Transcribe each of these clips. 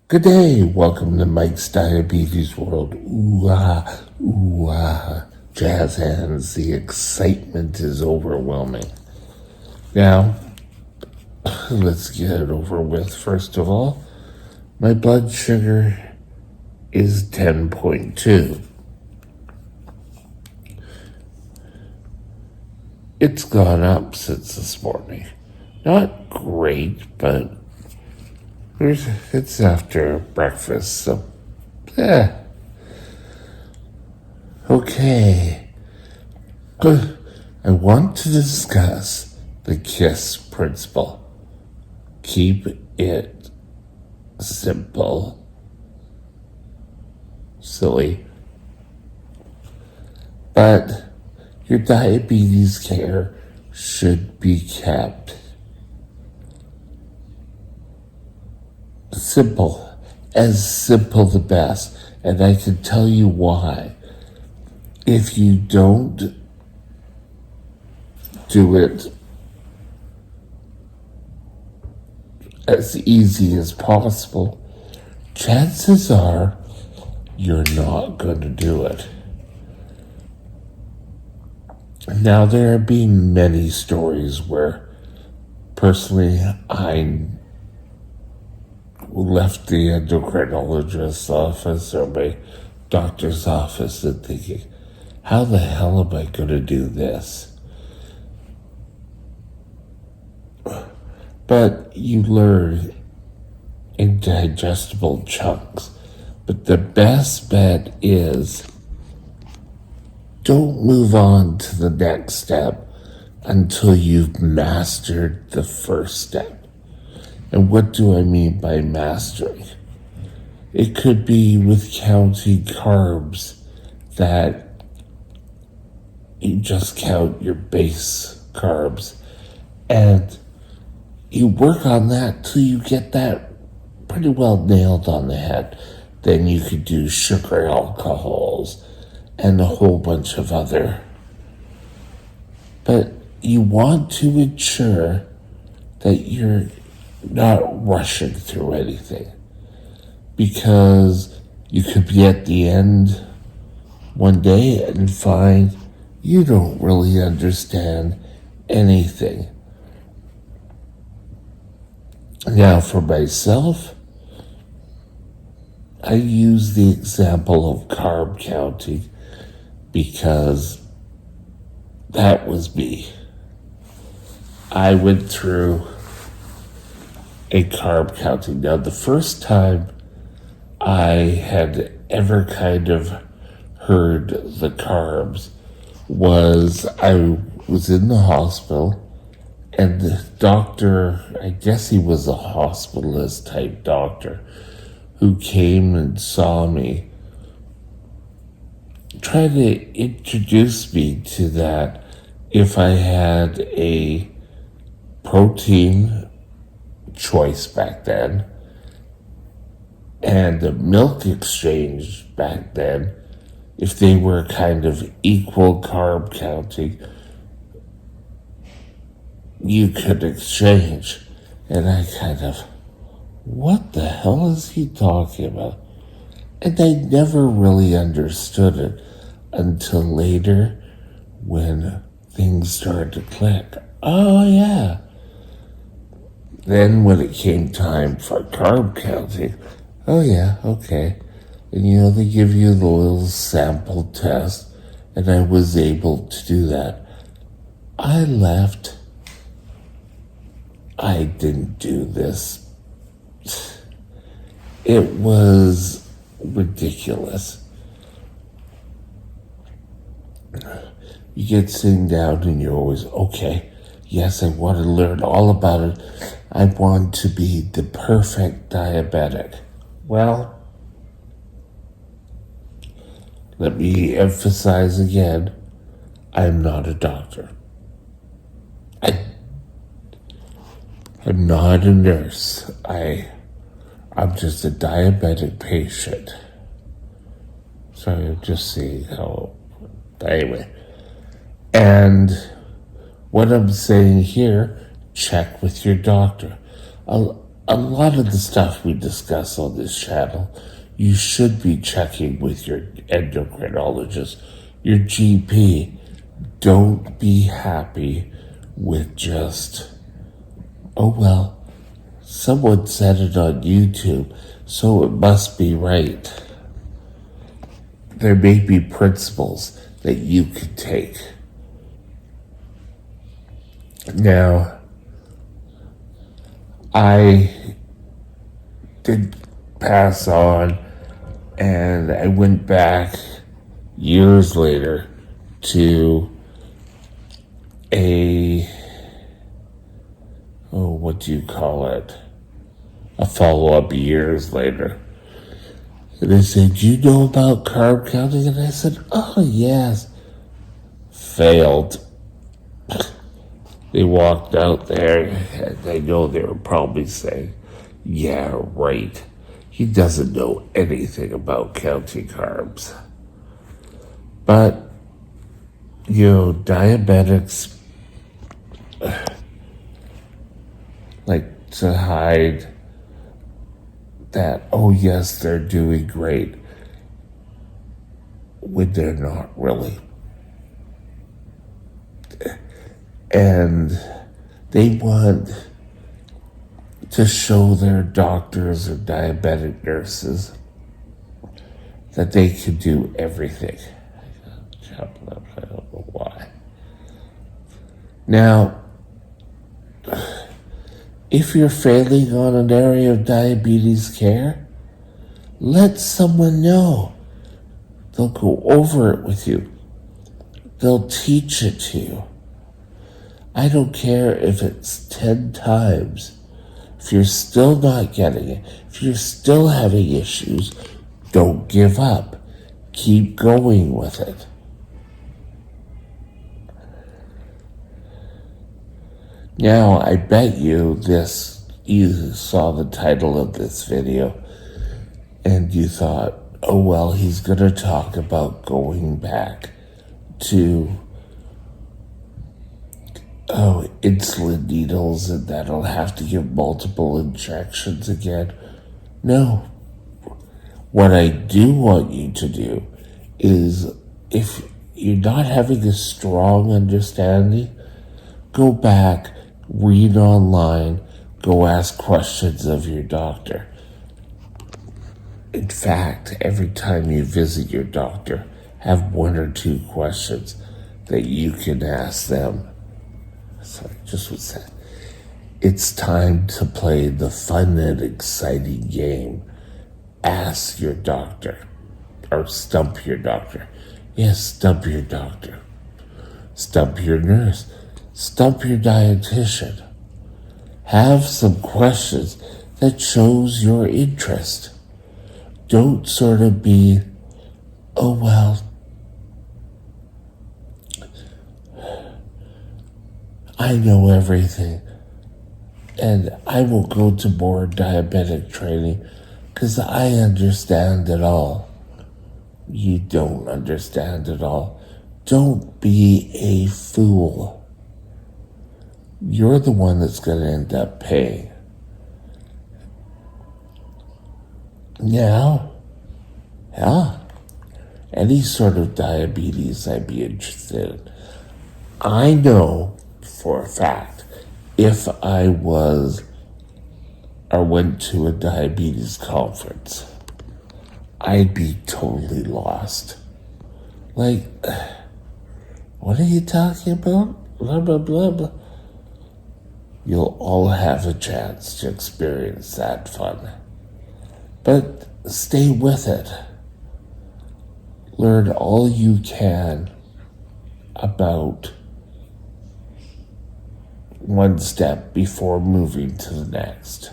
Good day. Welcome to Mike's Diabetes World. Ooh ah. Jazz hands. The excitement is overwhelming. Now, let's get it over with. First of all, my blood sugar is 10.2. It's gone up since this morning. Not great, but it's after breakfast, so okay. I want to discuss the KISS principle. Keep it simple. Silly. But your diabetes care should be kept simple. As simple the best. And I can tell you why. If you don't do it as easy as possible, chances are you're not going to do it. Now, there have been many stories where, personally, I left the endocrinologist's office or my doctor's office and thinking, how the hell am I going to do this? But you learn in digestible chunks. But the best bet is don't move on to the next step until you've mastered the first step. And what do I mean by mastering? It could be with counting carbs, that you just count your base carbs and you work on that till you get that pretty well nailed on the head. Then you could do sugar alcohols and a whole bunch of other. But you want to ensure that you're not rushing through anything, because you could be at the end one day and find you don't really understand anything. Now, for myself, I use the example of carb counting because that was me. I went through a carb counting. Now, the first time I had ever kind of heard the carbs was I was in the hospital, and the doctor, I guess he was a hospitalist type doctor, who came and saw me, tried to introduce me to that if I had a protein choice back then and the milk exchange back then, if they were kind of equal carb counting, you could exchange. And I kind of, what the hell is he talking about? And I never really understood it until later when things started to click. Oh yeah. Then when it came time for carb counting, oh yeah, okay. And they give you the little sample test, and I was able to do that. I left. I didn't do this. It was ridiculous. You get sitting down and you're always, okay, yes, I want to learn all about it. I want to be the perfect diabetic. Well, let me emphasize again, I'm not a doctor. I'm not a nurse. I'm just a diabetic patient. So I'm just seeing how, anyway. And what I'm saying here, check with your doctor. a lot of the stuff we discuss on this channel, you should be checking with your endocrinologist, your GP. Don't be happy with just, oh well, someone said it on YouTube, so it must be right. There may be principles that you can take. Now, I did pass on, and I went back years later to what do you call it? A follow-up years later. And they said, do you know about carb counting? And I said, oh, yes. Failed. They walked out there, and I know they were probably saying, yeah, right. He doesn't know anything about counting carbs. But, diabetics like to hide that, oh yes, they're doing great, when they're not really. And they want to show their doctors or diabetic nurses that they can do everything. I don't know why. Now, if you're failing on an area of diabetes care, let someone know. They'll go over it with you. They'll teach it to you. I don't care if it's 10 times. If you're still not getting it, if you're still having issues, don't give up. Keep going with it. Now, I bet you saw the title of this video and you thought, oh well, he's going to talk about going back to insulin needles and that'll have to give multiple injections again. No. What I do want you to do is, if you're not having a strong understanding, go back, read online, go ask questions of your doctor. In fact, every time you visit your doctor, have 1 or 2 questions that you can ask them. Sorry, just what's that? It's time to play the fun and exciting game. Ask your doctor, or stump your doctor. Yes, stump your doctor. Stump your nurse. Stump your dietitian. Have some questions that shows your interest. Don't sort of be, oh well, I know everything and I will go to more diabetic training because I understand it all. You don't understand it all. Don't be a fool. You're the one that's going to end up paying. Now, any sort of diabetes I'd be interested in. I know for a fact, if I went to a diabetes conference, I'd be totally lost. Like, what are you talking about? Blah, blah, blah, blah. You'll all have a chance to experience that fun. But stay with it. Learn all you can about one step before moving to the next.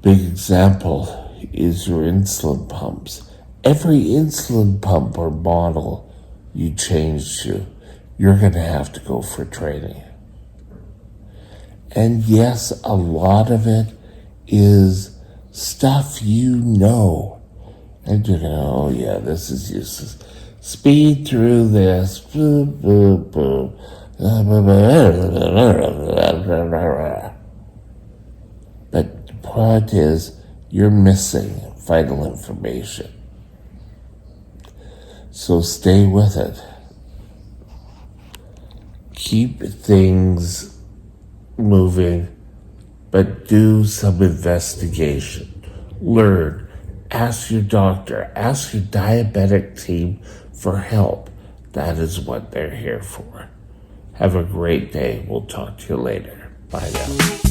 Big example is your insulin pumps. Every insulin pump or model you change to, you're going to have to go for training. And yes, a lot of it is stuff you know. And you're going to, oh yeah, this is useless. Speed through this. Boop, boop, boop. point is you're missing vital information. So stay with it. Keep things moving, but do some investigation. Learn. Ask your doctor. Ask your diabetic team for help. That is what they're here for. Have a great day. We'll talk to you later. Bye now.